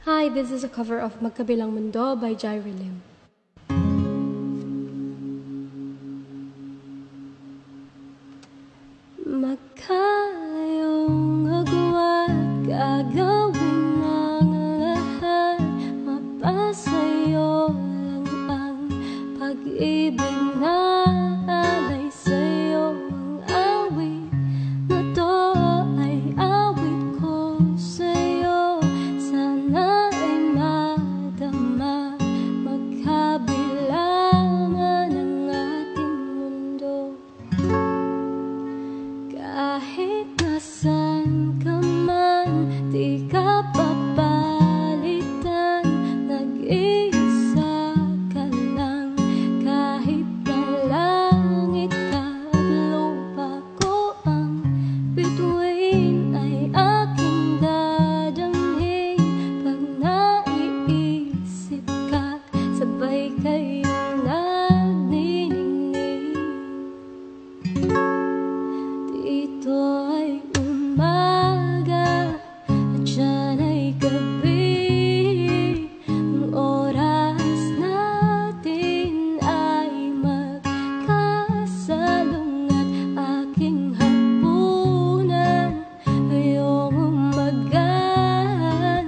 Hi, this is a cover of Magkabilang Mundo by Jai Rim. Magkayong agwat, gagawin ang lahat, mapasayo lang ang pag-ibig na alay sa'yo. Ang awit na to ay awit ko sa'yo, sana ay madama magkabilangan ang ating mundo. Kahit nasan ka man, di ka papalitan, nag-iisa ka lang. Kahit na langit ka at lupa ko ang bituin, ay aking dadamhin. Pag naiisip ka, sabay kayong nagniningning. Dito ay umaga at dyan ay gabi. Ang oras natin ay magkasalungat. Aking hapunan ngayong umagahan,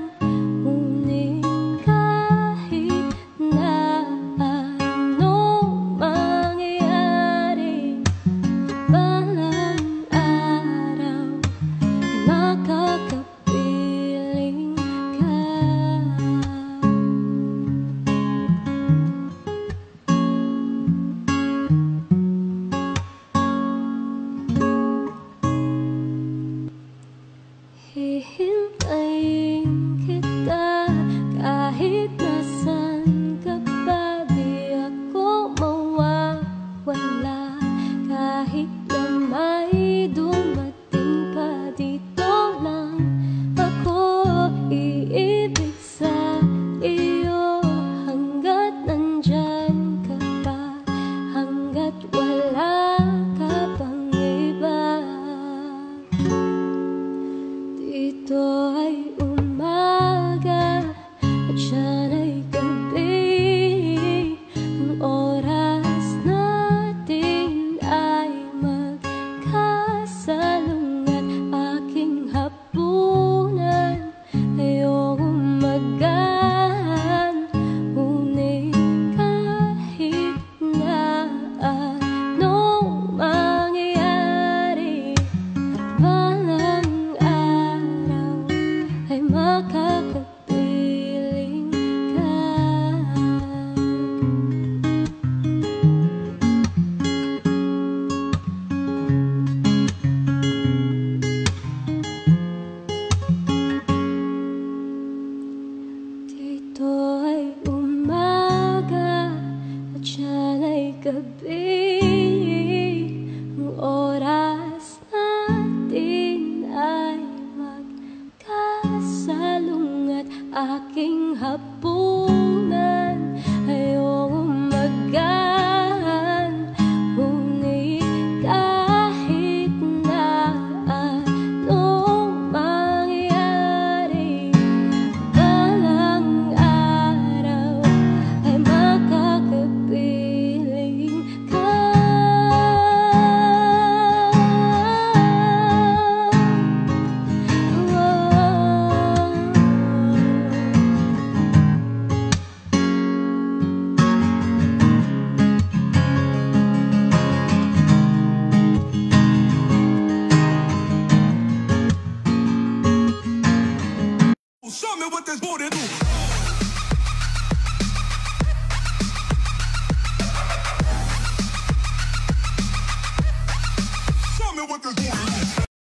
ngunit kahit na anong mangyari, balang araw ay makakapiling ka. Hihintayin kita kahit nasan ka pa, di ako mawawala. Kahit na may dumating pa, dito lang ako iibig sa iyo. Hanggat nandyan ka pa, hanggat wala ka pang iba. Dito ay umaga at dyan ay gabi. Ang oras natin ay magkasalungat. Aking hapunan ngayong umagahan, ngunit kahit na anong mangyari, balang araw ay makakapiling ka. Dito ay umaga at dyan ay gabi. Ang oras natin ay magkasalungat. Aking hapunan ngayong umagahan, ngunit kahit na anong mangyari, balang araw ay makakapiling ka. Show me what there's more to do.